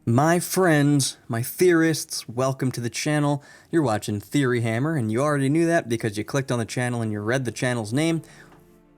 My friends, my theorists, welcome to the channel. You're watching Theory Hammer, and you already knew that because you clicked on the channel and you read the channel's name.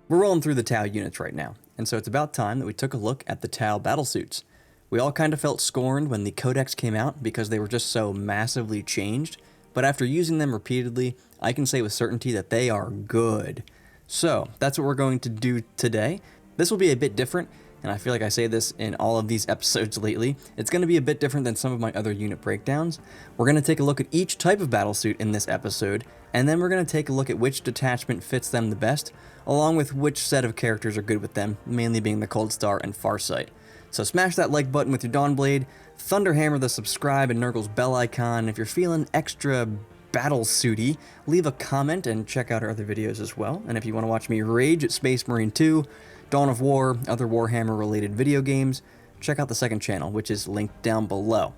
We're rolling through the Tau units right now, and so it's about time that we took a look at the Tau Battlesuits. We all kind of felt scorned when the Codex came out because they were just so massively changed, but after using them repeatedly, I can say with certainty that they are good. So, that's what we're going to do today. This will be a bit different, and I feel like I say this in all of these episodes lately. It's going to be a bit different than some of my other unit breakdowns. We're going to take a look at each type of battlesuit in this episode, and then we're going to take a look at which detachment fits them the best, along with which set of characters are good with them, mainly being the Cold Star and Farsight. So smash that like button with your Dawnblade, thunderhammer the subscribe and Nurgle's bell icon. If you're feeling extra battlesuity, leave a comment and check out our other videos as well. And if you want to watch me rage at Space Marine 2, Dawn of War, other Warhammer related video games, check out the second channel, which is linked down below.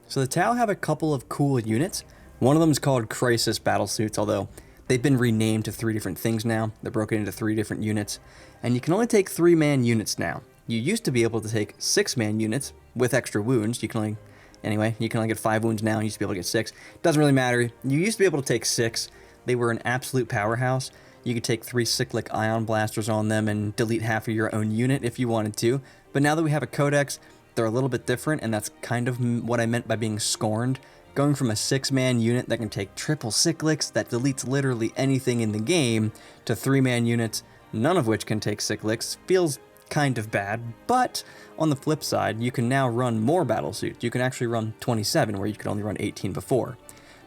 So the Tau have a couple of cool units. One of them is called Crisis Battlesuits, although they've been renamed to 3 different things now. They're broken into 3 different units, and you can only take 3-man units now. You used to be able to take 6-man units with extra wounds. You can only get 5 wounds now. You used to be able to get 6. Doesn't really matter. You used to be able to take 6. They were an absolute powerhouse. You could take 3 cyclic ion blasters on them and delete half of your own unit if you wanted to. But now that we have a codex, they're a little bit different, and that's kind of what I meant by being scorned. Going from a 6-man unit that can take triple cyclics that deletes literally anything in the game to 3-man units, none of which can take cyclics, feels kind of bad. But on the flip side, you can now run more battlesuits. You can actually run 27 where you could only run 18 before.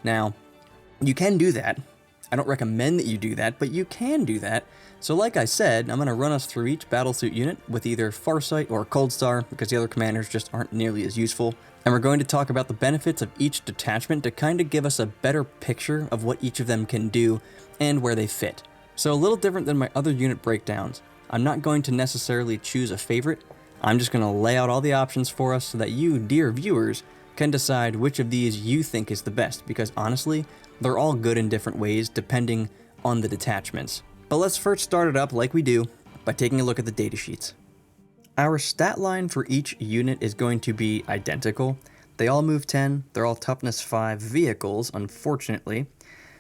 Now, you can do that. I don't recommend that you do that, but you can do that. So like I said, I'm going to run us through each battlesuit unit with either Farsight or Cold Star because the other commanders just aren't nearly as useful. And we're going to talk about the benefits of each detachment to kind of give us a better picture of what each of them can do and where they fit. So a little different than my other unit breakdowns, I'm not going to necessarily choose a favorite. I'm just going to lay out all the options for us so that you, dear viewers, can decide which of these you think is the best, because honestly, they're all good in different ways depending on the detachments. But let's first start it up like we do by taking a look at the datasheets. Our stat line for each unit is going to be identical. They all move 10, they're all toughness 5 vehicles, unfortunately.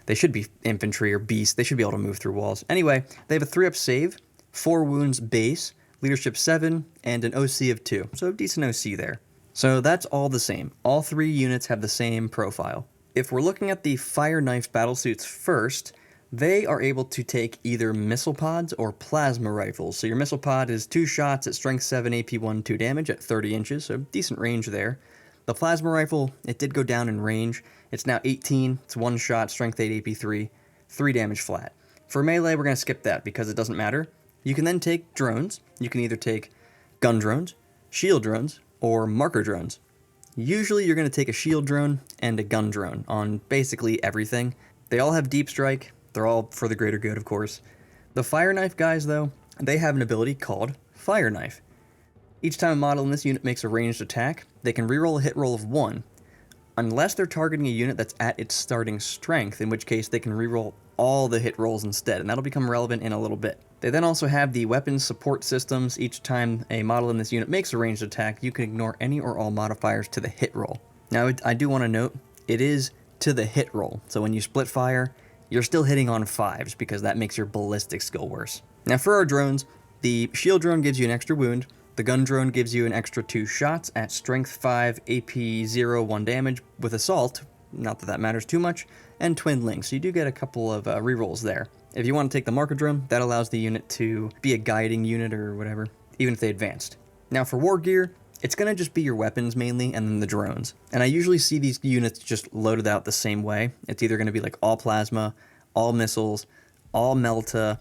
They should be infantry or beasts, they should be able to move through walls. Anyway, they have a 3-up save, 4 wounds base, leadership 7, and an OC of 2, so a decent OC there. So that's all the same. All 3 units have the same profile. If we're looking at the Fire Knife battlesuits first, they are able to take either missile pods or plasma rifles. So your missile pod is 2 shots at strength 7, AP 1, 2 damage at 30 inches, so decent range there. The plasma rifle, it did go down in range. It's now 18, it's 1 shot, strength 8, AP 3, 3 damage flat. For melee, we're going to skip that because it doesn't matter. You can then take drones. You can either take gun drones, shield drones, or marker drones. Usually you're going to take a shield drone and a gun drone on basically everything. They all have deep strike. They're all for the greater good, of course. The Fire Knife guys, though, they have an ability called Fire Knife. Each time a model in this unit makes a ranged attack, they can reroll a hit roll of 1, unless they're targeting a unit that's at its starting strength, in which case they can reroll all the hit rolls instead, and that'll become relevant in a little bit. They then also have the weapons support systems. Each time a model in this unit makes a ranged attack, you can ignore any or all modifiers to the hit roll. Now, I do want to note, it is to the hit roll, so when you split fire, you're still hitting on 5s because that makes your ballistic skill worse. Now for our drones, the shield drone gives you an extra wound, the gun drone gives you an extra 2 shots at strength 5, AP 0, 1 damage with assault, not that that matters too much, and twin link, so you do get a couple of rerolls there. If you want to take the marker drone, that allows the unit to be a guiding unit or whatever, even if they advanced. Now for war gear, it's going to just be your weapons mainly, and then the drones. And I usually see these units just loaded out the same way. It's either going to be like all plasma, all missiles, all melta,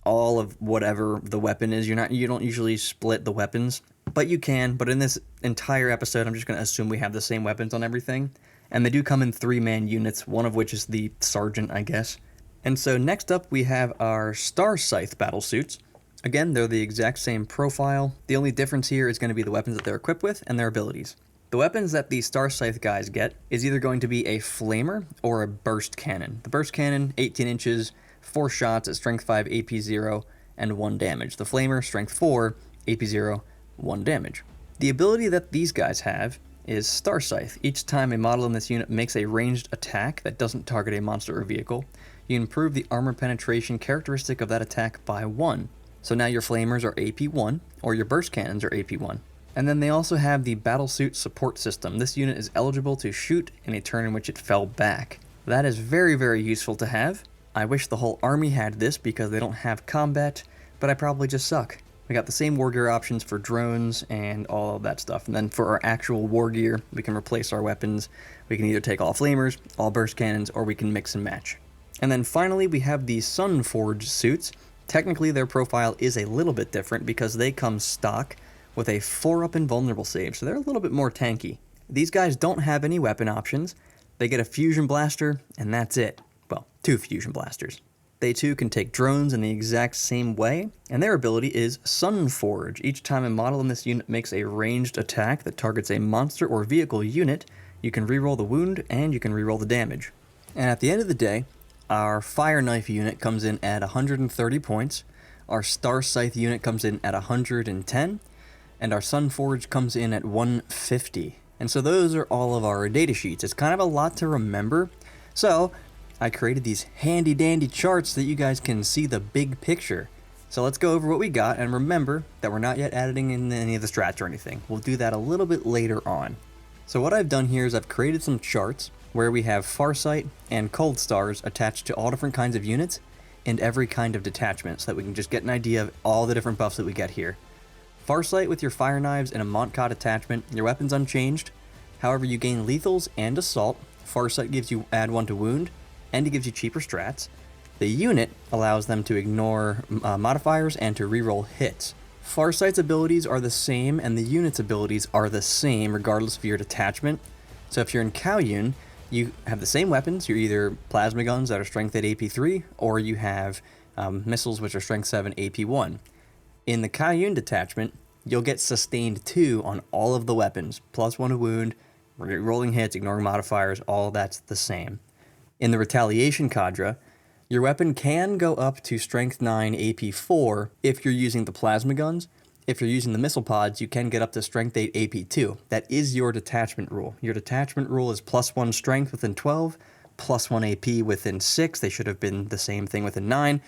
all of whatever the weapon is. You don't usually split the weapons, but you can. But in this entire episode, I'm just going to assume we have the same weapons on everything. And they do come in 3-man units, one of which is the Sergeant, I guess. And so next up we have our Star Scythe battlesuits. Again, they're the exact same profile. The only difference here is going to be the weapons that they're equipped with and their abilities. The weapons that the Star Scythe guys get is either going to be a flamer or a burst cannon. The burst cannon, 18 inches, 4 shots at strength 5, AP 0, and 1 damage. The flamer, strength 4, AP 0, 1 damage. The ability that these guys have is Star Scythe. Each time a model in this unit makes a ranged attack that doesn't target a monster or vehicle, you improve the armor penetration characteristic of that attack by 1. So now your flamers are AP 1, or your burst cannons are AP 1. And then they also have the Battlesuit support system. This unit is eligible to shoot in a turn in which it fell back. That is very, very useful to have. I wish the whole army had this because they don't have combat, but I probably just suck. We got the same war gear options for drones and all of that stuff. And then for our actual war gear, we can replace our weapons. We can either take all flamers, all burst cannons, or we can mix and match. And then finally, we have the Sunforged suits. Technically, their profile is a little bit different because they come stock with a 4-up invulnerable save, so they're a little bit more tanky. These guys don't have any weapon options. They get a fusion blaster, and that's it. Well, 2 fusion blasters. They too can take drones in the exact same way, and their ability is Sunforge. Each time a model in this unit makes a ranged attack that targets a monster or vehicle unit, you can reroll the wound and you can reroll the damage. And at the end of the day, our Fire Knife unit comes in at 130 points, our Star Scythe unit comes in at 110, and our Sunforge comes in at 150. And so those are all of our data sheets. It's kind of a lot to remember, so I created these handy dandy charts so that you guys can see the big picture. So let's go over what we got, and remember that we're not yet adding in any of the strats or anything. We'll do that a little bit later on. So what I've done here is I've created some charts where we have Farsight and Cold Stars attached to all different kinds of units and every kind of detachment so that we can just get an idea of all the different buffs that we get here. Farsight with your fire knives and a Mont'ka detachment, your weapon's unchanged. However, you gain lethals and assault. Farsight gives you add 1 to wound, and it gives you cheaper strats. The unit allows them to ignore modifiers and to reroll hits. Farsight's abilities are the same, and the unit's abilities are the same regardless of your detachment. So if you're in Kauyon, you have the same weapons. You're either plasma guns that are strength 8 AP 3, or you have missiles which are strength 7 AP 1. In the Kauyon detachment, you'll get sustained 2 on all of the weapons, plus 1 to wound, rolling hits, ignoring modifiers, all that's the same. In the Retaliation Cadre, your weapon can go up to strength 9 AP 4 if you're using the plasma guns. If you're using the missile pods, you can get up to strength 8 AP 2. That is your detachment rule. Your detachment rule is plus 1 strength within 12, plus 1 AP within 6. They should have been the same thing within 9.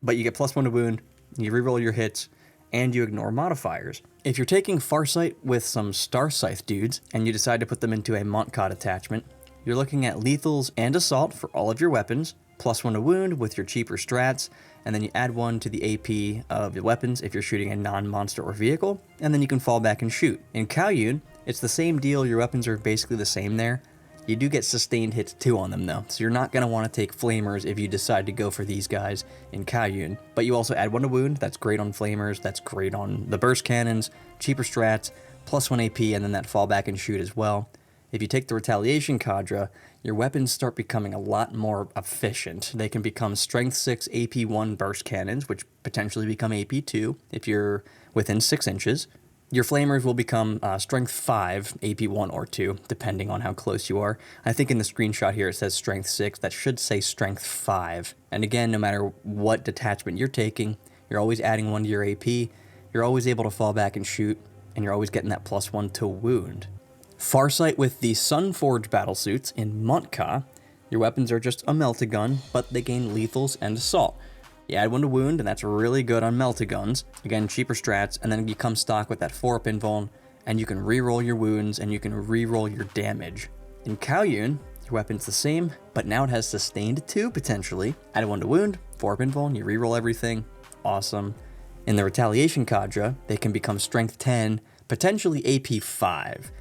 But you get plus 1 to wound, you reroll your hits, and you ignore modifiers. If you're taking Farsight with some Star Scythe dudes, and you decide to put them into a Mont'ka detachment, you're looking at lethals and assault for all of your weapons, plus 1 to wound with your cheaper strats, and then you add 1 to the AP of your weapons if you're shooting a non-monster or vehicle, and then you can fall back and shoot. In Kauyon, it's the same deal. Your weapons are basically the same there. You do get sustained hits 2 on them though, so you're not going to want to take flamers if you decide to go for these guys in Kauyon. But you also add 1 to wound. That's great on flamers, that's great on the burst cannons, cheaper strats, plus 1 AP, and then that fall back and shoot as well. If you take the Retaliation Cadre, your weapons start becoming a lot more efficient. They can become strength 6 AP 1 burst cannons, which potentially become AP 2 if you're within 6 inches. Your flamers will become strength 5 AP 1 or 2, depending on how close you are. I think in the screenshot here it says strength 6. That should say strength 5. And again, no matter what detachment you're taking, you're always adding 1 to your AP. You're always able to fall back and shoot, and you're always getting that plus 1 to wound. Farsight with the Sunforged Battlesuits in Mont'ka, your weapons are just a Meltagun, but they gain lethals and assault. You add 1 to wound, and that's really good on Meltaguns. Again, cheaper strats, and then you come stock with that 4-up invuln, and you can reroll your wounds, and you can reroll your damage. In Kauyon, your weapon's the same, but now it has sustained 2 potentially. Add 1 to wound, 4-up invuln, you reroll everything. Awesome. In the Retaliation Cadre, they can become strength 10, potentially AP 5.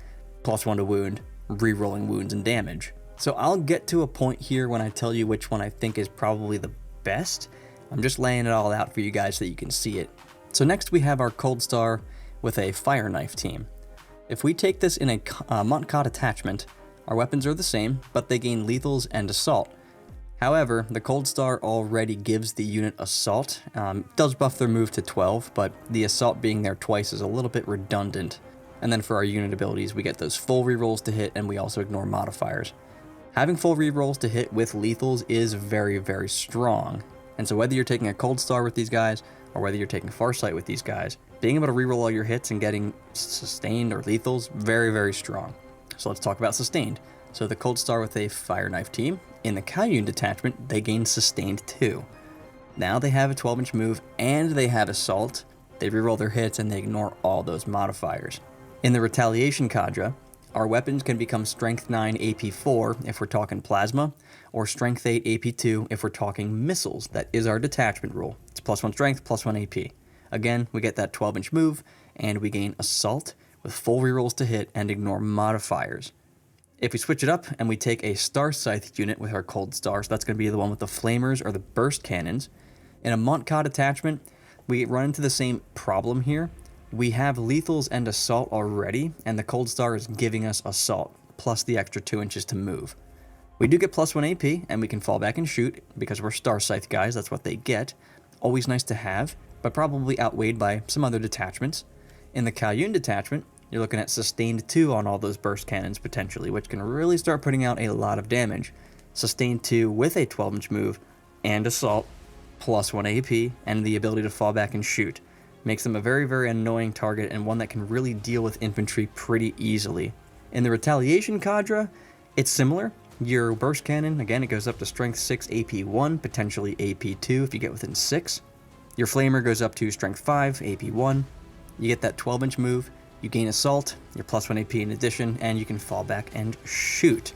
Plus 1 to wound, re-rolling wounds and damage. So I'll get to a point here when I tell you which one I think is probably the best. I'm just laying it all out for you guys so that you can see it. So next we have our Cold Star with a Fire Knife team. If we take this in a Mont'ka detachment, our weapons are the same, but they gain lethals and assault. However, the Cold Star already gives the unit assault. Does buff their move to 12, but the assault being there twice is a little bit redundant. And then for our unit abilities, we get those full rerolls to hit, and we also ignore modifiers. Having full rerolls to hit with lethals is very, very strong. And so whether you're taking a Cold Star with these guys, or whether you're taking Farsight with these guys, being able to reroll all your hits and getting sustained or lethals, very, very strong. So let's talk about sustained. So the Cold Star with a Fire Knife team, in the Kauyon detachment, they gain sustained 2. Now they have a 12-inch move and they have Assault. They reroll their hits and they ignore all those modifiers. In the Retaliation Cadre, our weapons can become Strength 9 AP 4 if we're talking plasma, or Strength 8 AP 2 if we're talking missiles. That is our detachment rule. It's +1 strength, +1 AP. Again, we get that 12-inch move, and we gain Assault with full rerolls to hit and ignore modifiers. If we switch it up and we take a Star Scythe unit with our Cold Star, so that's going to be the one with the Flamers or the Burst Cannons, in a Mont'ka detachment, we run into the same problem here. We have lethals and Assault already, and the Cold Star is giving us Assault, plus the extra 2 inches to move. We do get +1 AP, and we can fall back and shoot, because we're Star Scythe guys, that's what they get. Always nice to have, but probably outweighed by some other detachments. In the Kauyon detachment, you're looking at sustained 2 on all those burst cannons potentially, which can really start putting out a lot of damage. Sustained 2 with a 12-inch move and Assault, +1 AP, and the ability to fall back and shoot. Makes them a very, very annoying target and one that can really deal with infantry pretty easily. In the Retaliation Cadre, it's similar. Your burst cannon, again, it goes up to Strength 6 AP 1, potentially AP 2 if you get within 6. Your Flamer goes up to Strength 5 AP 1. You get that 12-inch move. You gain Assault, your +1 AP in addition, and you can fall back and shoot.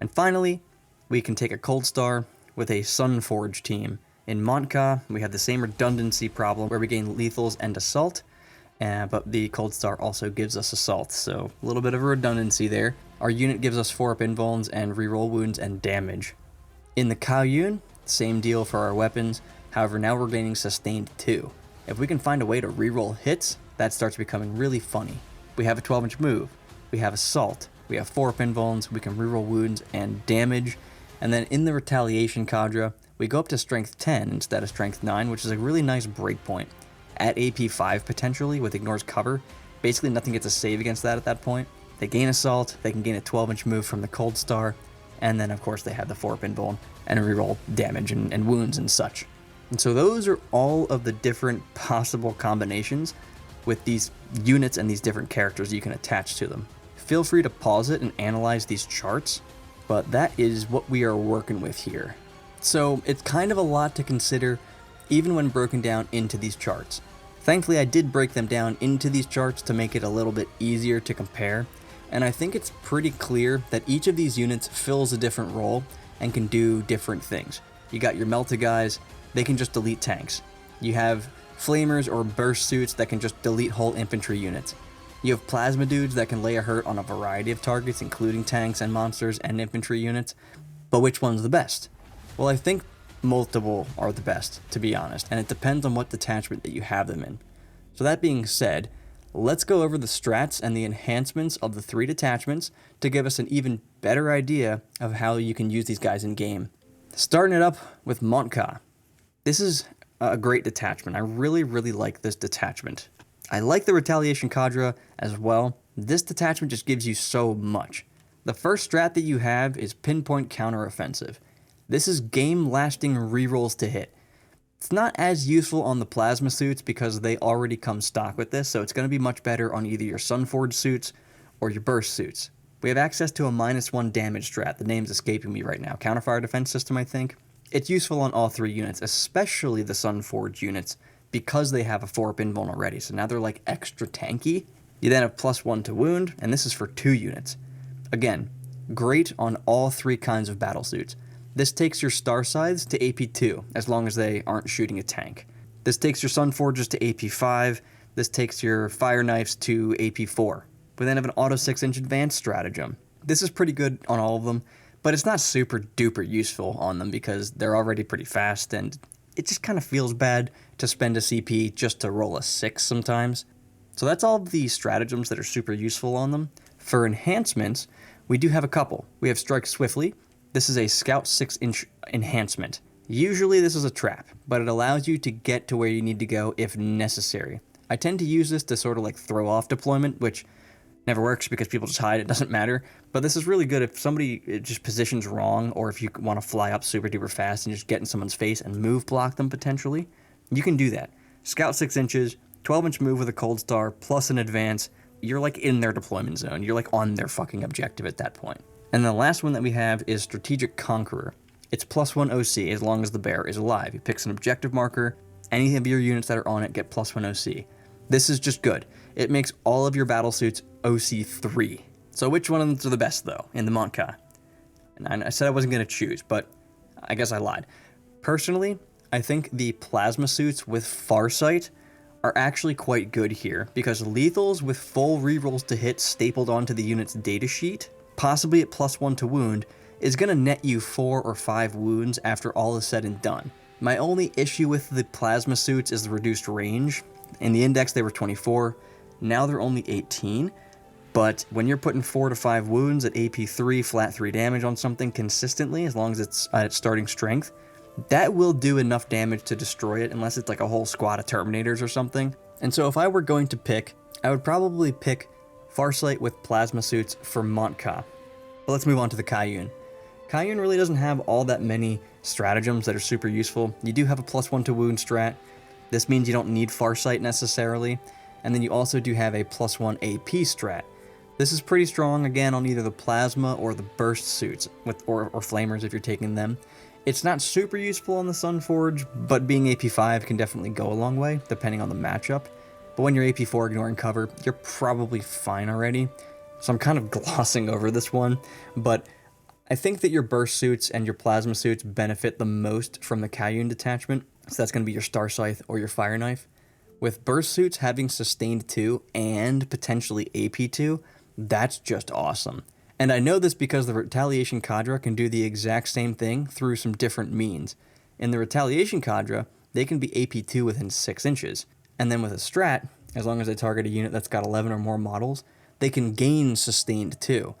And finally, we can take a Cold Star with a Sunforge team. In Mont'ka, we have the same redundancy problem where we gain lethals and Assault, but the Cold Star also gives us Assault, so a little bit of a redundancy there. Our unit gives us 4-up invulns and reroll wounds and damage. In the Kauyon, same deal for our weapons, however now we're gaining sustained 2. If we can find a way to reroll hits, that starts becoming really funny. We have a 12-inch move, we have Assault, we have 4-up invulns, we can reroll wounds and damage, and then in the Retaliation Cadre, we go up to Strength 10 instead of Strength 9, which is a really nice breakpoint. At AP 5 potentially, with Ignores Cover, basically nothing gets a save against that at that point. They gain Assault, they can gain a 12-inch move from the Cold Star, and then of course they have the 4-up invuln and reroll damage and wounds and such. And so those are all of the different possible combinations with these units and these different characters you can attach to them. Feel free to pause it and analyze these charts, but that is what we are working with here. So it's kind of a lot to consider even when broken down into these charts. Thankfully I did break them down into these charts to make it a little bit easier to compare, and I think it's pretty clear that each of these units fills a different role and can do different things. You got your Melta guys, they can just delete tanks. You have Flamers or Burst Suits that can just delete whole infantry units. You have Plasma dudes that can lay a hurt on a variety of targets, including tanks and monsters and infantry units. But which one's the best? Well, I think multiple are the best, to be honest, and it depends on what detachment that you have them in. So that being said, let's go over the strats and the enhancements of the 3 detachments to give us an even better idea of how you can use these guys in game. Starting it up with Mont'ka. This is a great detachment. I really, really like this detachment. I like the Retaliation Cadre as well. This detachment just gives you so much. The first strat that you have is Pinpoint Counteroffensive. This is game-lasting rerolls to hit. It's not as useful on the Plasma suits because they already come stock with this, so it's going to be much better on either your Sunforge suits or your Burst suits. We have access to a -1 damage strat. The name's escaping me right now. Counterfire defense system, I think. It's useful on all 3 units, especially the Sunforge units, because they have a 4-up invuln already, so now they're like extra tanky. You then have +1 to wound, and this is for 2 units. Again, great on all 3 kinds of Battlesuits. This takes your Star Scythes to AP 2, as long as they aren't shooting a tank. This takes your Sunforges to AP 5, this takes your Fire Knives to AP 4. We then have an auto 6-inch advanced stratagem. This is pretty good on all of them, but it's not super duper useful on them because they're already pretty fast, and it just kind of feels bad to spend a CP just to roll a 6 sometimes. So that's all of the stratagems that are super useful on them. For enhancements, we do have a couple. We have Strike Swiftly. This is a Scout 6-inch enhancement. Usually this is a trap, but it allows you to get to where you need to go if necessary. I tend to use this to sort of like throw off deployment, which never works because people just hide, it doesn't matter. But this is really good if somebody just positions wrong, or if you want to fly up super duper fast and just get in someone's face and move block them potentially. You can do that. Scout 6 inches, 12-inch move with a cold star, plus an advance. You're like in their deployment zone. You're like on their fucking objective at that point. And the last one that we have is Strategic Conqueror. It's +1 OC as long as the bear is alive. He picks an objective marker. Any of your units that are on it get +1 OC. This is just good. It makes all of your Battlesuits OC 3. So which one of them are the best, though, in the Mont'ka? And I said I wasn't going to choose, but I guess I lied. Personally, I think the plasma suits with Farsight are actually quite good here, because lethals with full rerolls to hit stapled onto the unit's datasheet, possibly at +1 to wound, is going to net you 4 or 5 wounds after all is said and done. My only issue with the plasma suits is the reduced range. In the index they were 24, now they're only 18, but when you're putting 4 to 5 wounds at AP 3, flat 3 damage on something consistently, as long as it's at its starting strength, that will do enough damage to destroy it, unless it's like a whole squad of Terminators or something. And so if I were going to pick, I would probably pick Farsight with plasma suits for Mont'ka. But let's move on to the Kauyon. Kauyon really doesn't have all that many stratagems that are super useful. You do have a +1 to wound strat. This means you don't need Farsight necessarily. And then you also do have a +1 AP strat. This is pretty strong, again, on either the plasma or the burst suits, or flamers if you're taking them. It's not super useful on the Sunforge, but being AP 5 can definitely go a long way, depending on the matchup. But when you're AP 4 ignoring cover, you're probably fine already. So I'm kind of glossing over this one, but I think that your burst suits and your plasma suits benefit the most from the Kauyon detachment. So that's going to be your Star Scythe or your Fire Knife. With burst suits having sustained 2 and potentially AP 2, that's just awesome. And I know this because the Retaliation Cadre can do the exact same thing through some different means. In the Retaliation Cadre, they can be AP 2 within 6 inches. And then with a strat, as long as they target a unit that's got 11 or more models, they can gain sustained 2.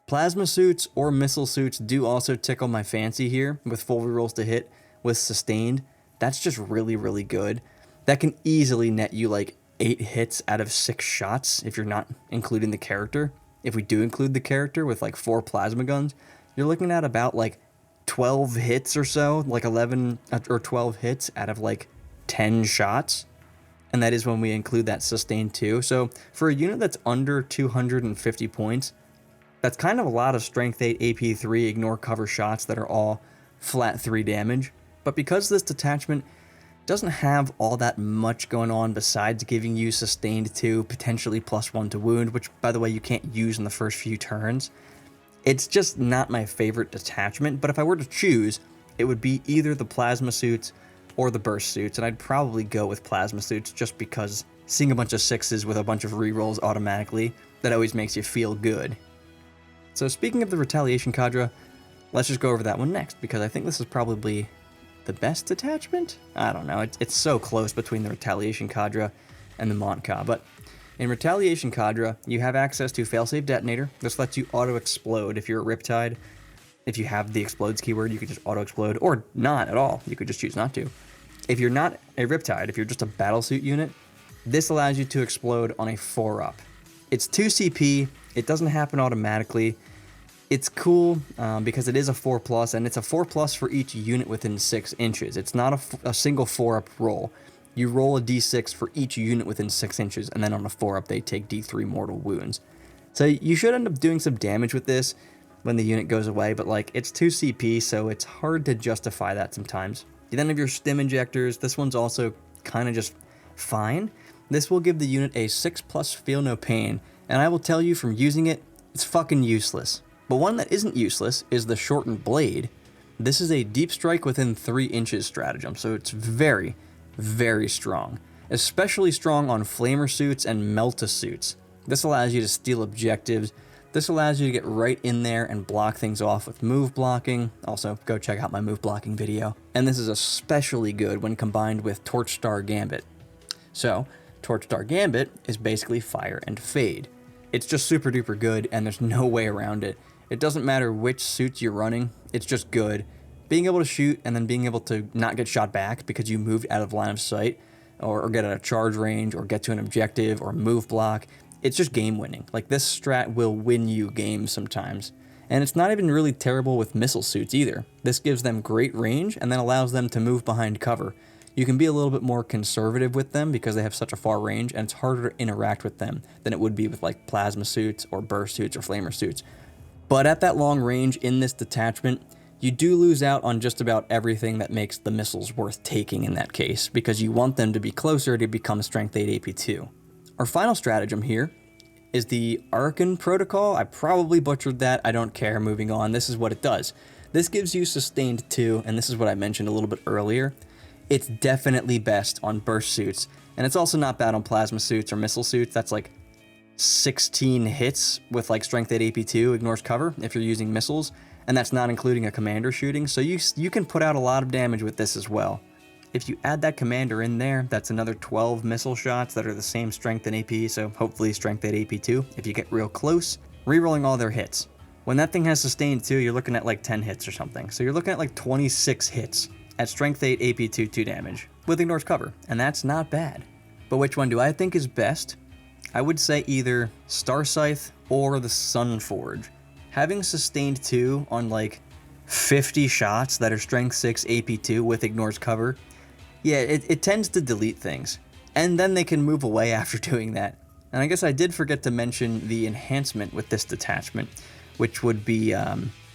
Plasma suits or missile suits do also tickle my fancy here with full rerolls to hit with sustained. That's just really, really good. That can easily net you like 8 hits out of 6 shots if you're not including the character. If we do include the character with like 4 plasma guns, you're looking at about like 12 hits or so, like 11 or 12 hits out of like 10 shots. And that is when we include that sustained 2. So for a unit that's under 250 points, that's kind of a lot of strength 8 AP 3 ignore cover shots that are all flat 3 damage. But because this detachment doesn't have all that much going on besides giving you sustained 2, potentially +1 to wound, which by the way you can't use in the first few turns, it's just not my favorite detachment. But if I were to choose, it would be either the plasma suits or the burst suits, and I'd probably go with plasma suits just because seeing a bunch of 6s with a bunch of rerolls automatically, that always makes you feel good. So speaking of the Retaliation Cadre, let's just go over that one next, because I think this is probably the best detachment? I don't know, it's so close between the Retaliation Cadre and the Mont'ka, but in Retaliation Cadre, you have access to Failsafe Detonator. This lets you auto-explode if you're a Riptide. If you have the explodes keyword, you could just auto-explode, or not at all, you could just choose not to. If you're not a Riptide, if you're just a Battlesuit unit, this allows you to explode on a 4-up. It's 2 CP, it doesn't happen automatically. It's cool because it is a 4+, and it's a 4+ for each unit within 6 inches. It's not a single 4-up roll. You roll a d6 for each unit within 6 inches, and then on a 4-up they take d3 mortal wounds. So you should end up doing some damage with this when the unit goes away, but like it's 2 CP, so it's hard to justify that sometimes. You then have your stim injectors. This one's also kind of just fine. This will give the unit a 6+ feel no pain, and I will tell you from using it, it's fucking useless. But one that isn't useless is the shortened blade. This is a deep strike within 3 inches stratagem, so it's very, very strong. Especially strong on flamer suits and melta suits. This allows you to steal objectives. This allows you to get right in there and block things off with move blocking. Also, go check out my move blocking video. And this is especially good when combined with Torchstar Gambit. So, Torchstar Gambit is basically fire and fade. It's just super duper good, and there's no way around it. It doesn't matter which suits you're running, it's just good. Being able to shoot and then being able to not get shot back because you moved out of line of sight, or get out of charge range, or get to an objective, or move block, it's just game winning. Like, this strat will win you games sometimes. And it's not even really terrible with missile suits either. This gives them great range and then allows them to move behind cover. you can be a little bit more conservative with them because they have such a far range, and it's harder to interact with them than it would be with like plasma suits or burst suits or flamer suits. But at that long range in this detachment, you do lose out on just about everything that makes the missiles worth taking in that case, because you want them to be closer to become Strength 8 AP2. Our final stratagem here is the Archon Protocol. I probably butchered that, I don't care, moving on. This is what it does. This gives you Sustained 2, and this is what I mentioned a little bit earlier. It's definitely best on burst suits, and it's also not bad on plasma suits or missile suits. That's like 16 hits with like Strength 8 AP2, ignores cover if you're using missiles, and that's not including a commander shooting, so you can put out a lot of damage with this as well. If you add that commander in there, that's another 12 missile shots that are the same strength and AP, so hopefully Strength 8 AP2 if you get real close, rerolling all their hits. When that thing has Sustained 2, you're looking at like 10 hits or something, so you're looking at like 26 hits at Strength 8 AP2 2 damage with ignores cover, and that's not bad. But which one do I think is best? I would say either Starscythe or the Sunforge. Having Sustained 2 on like 50 shots that are Strength 6 AP2 with ignores cover, yeah, it tends to delete things, and then they can move away after doing that. And I guess I did forget to mention the enhancement with this detachment, which would be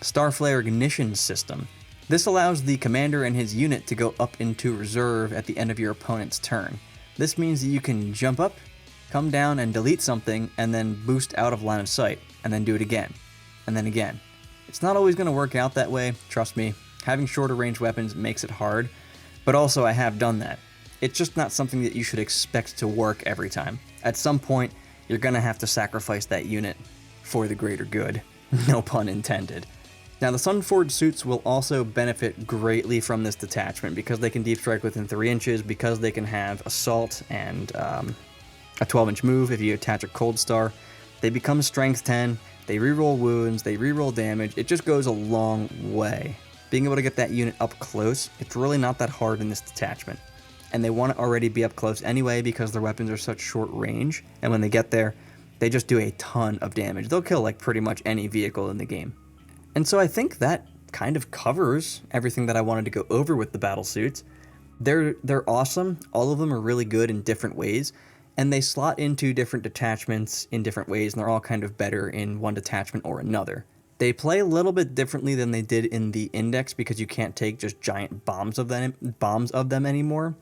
Starflare Ignition System. This allows the commander and his unit to go up into reserve at the end of your opponent's turn. This means that you can jump up, come down and delete something, and then boost out of line of sight, and then do it again, and then again. It's not always going to work out that way, trust me. Having shorter range weapons makes it hard, but also I have done that. It's just not something that you should expect to work every time. At some point, you're going to have to sacrifice that unit for the greater good. No pun intended. Now, the Sunforged suits will also benefit greatly from this detachment because they can deep strike within 3 inches, because they can have assault and a 12-inch move if you attach a cold star. They become strength 10, they reroll wounds, they reroll damage. It just goes a long way. Being able to get that unit up close, it's really not that hard in this detachment. And they want to already be up close anyway because their weapons are such short range, and when they get there, they just do a ton of damage. They'll kill like pretty much any vehicle in the game. And so I think that kind of covers everything that I wanted to go over with the Battlesuits. They're awesome. All of them are really good in different ways, and they slot into different detachments in different ways, and they're all kind of better in one detachment or another. They play a little bit differently than they did in the Index because you can't take just giant bombs of them anymore.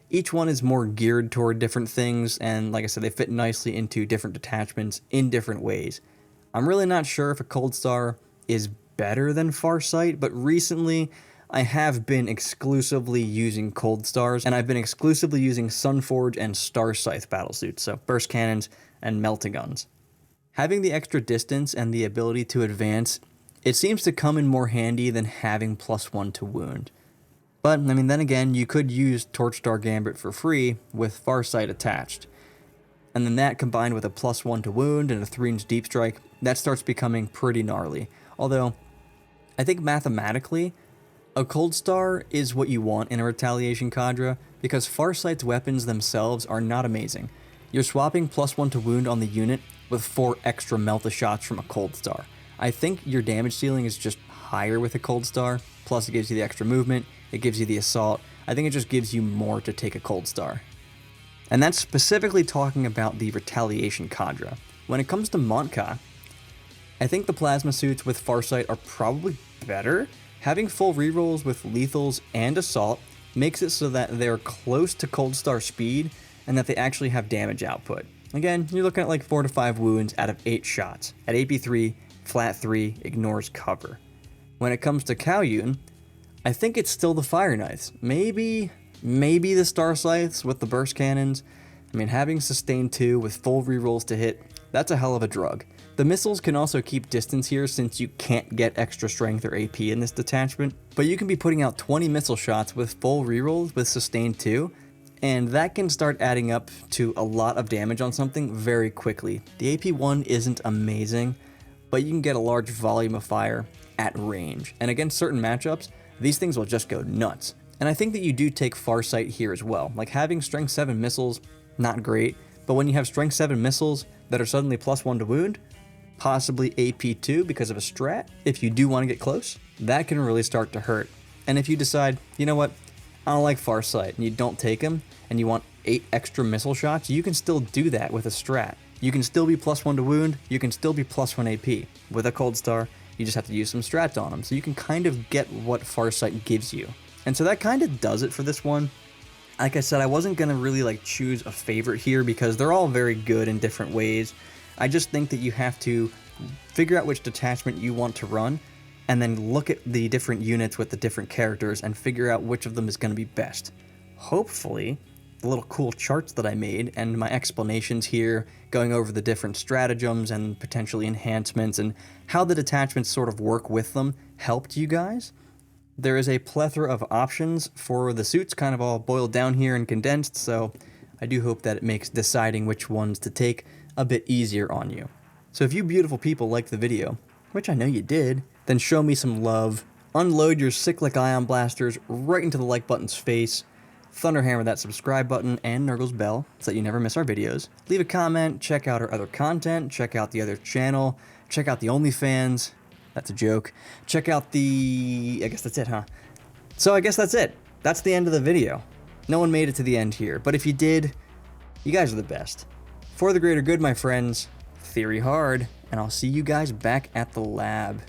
Each one is more geared toward different things, and like I said, they fit nicely into different detachments in different ways. I'm really not sure if a Cold Star is better than Farsight, but recently I have been exclusively using Cold Stars, and I've been exclusively using Sunforge and Starscythe Battlesuits, so burst cannons and melta guns. Having the extra distance and the ability to advance, it seems to come in more handy than having +1 to wound. But, I mean, then again, you could use Torchstar Gambit for free with Farsight attached. And then that combined with a +1 to wound and a 3-inch deep strike, that starts becoming pretty gnarly. Although, I think mathematically, a Cold Star is what you want in a Retaliation Cadre because Farsight's weapons themselves are not amazing. You're swapping +1 to wound on the unit with 4 extra melta shots from a Cold Star. I think your damage ceiling is just higher with a Cold Star, plus it gives you the extra movement, it gives you the assault. I think it just gives you more to take a Cold Star. And that's specifically talking about the Retaliation Cadre. When it comes to Mont'ka, I think the plasma suits with Farsight are probably better. Having full rerolls with lethals and assault makes it so that they're close to Cold Star speed and that they actually have damage output. Again, you're looking at like 4 to 5 wounds out of 8 shots. At AP3, flat 3, ignores cover. When it comes to Kauyon, I think it's still the Fire Knights. Maybe the Starscythes with the burst cannons. I mean, having Sustained 2 with full rerolls to hit, that's a hell of a drug. The missiles can also keep distance here since you can't get extra strength or AP in this detachment, but you can be putting out 20 missile shots with full rerolls with Sustained 2, and that can start adding up to a lot of damage on something very quickly. The AP1 isn't amazing, but you can get a large volume of fire at range, and against certain matchups, these things will just go nuts. And I think that you do take Farsight here as well. Like having Strength 7 missiles, not great, but when you have Strength 7 missiles that are suddenly +1 to wound, possibly AP2 because of a strat, if you do want to get close, that can really start to hurt. And if you decide, you know what, unlike Farsight, and you don't take him, and you want 8 extra missile shots, you can still do that with a strat. You can still be +1 to wound, you can still be +1 AP. With a Cold Star, you just have to use some strats on him, so you can kind of get what Farsight gives you. And so that kind of does it for this one. Like I said, I wasn't going to really like choose a favorite here because they're all very good in different ways. I just think that you have to figure out which detachment you want to run, and then look at the different units with the different characters and figure out which of them is going to be best. Hopefully, the little cool charts that I made and my explanations here, going over the different stratagems and potentially enhancements and how the detachments sort of work with them, helped you guys. There is a plethora of options for the suits, kind of all boiled down here and condensed, so I do hope that it makes deciding which ones to take a bit easier on you. So if you beautiful people liked the video, which I know you did, then show me some love, unload your cyclic ion blasters right into the like button's face, thunderhammer that subscribe button and Nurgle's bell so that you never miss our videos, leave a comment, check out our other content, check out the other channel, check out the OnlyFans, that's a joke, check out the... I guess that's it, huh? So I guess that's it. That's the end of the video. No one made it to the end here, but if you did, you guys are the best. For the greater good, my friends, theory hard, and I'll see you guys back at the lab.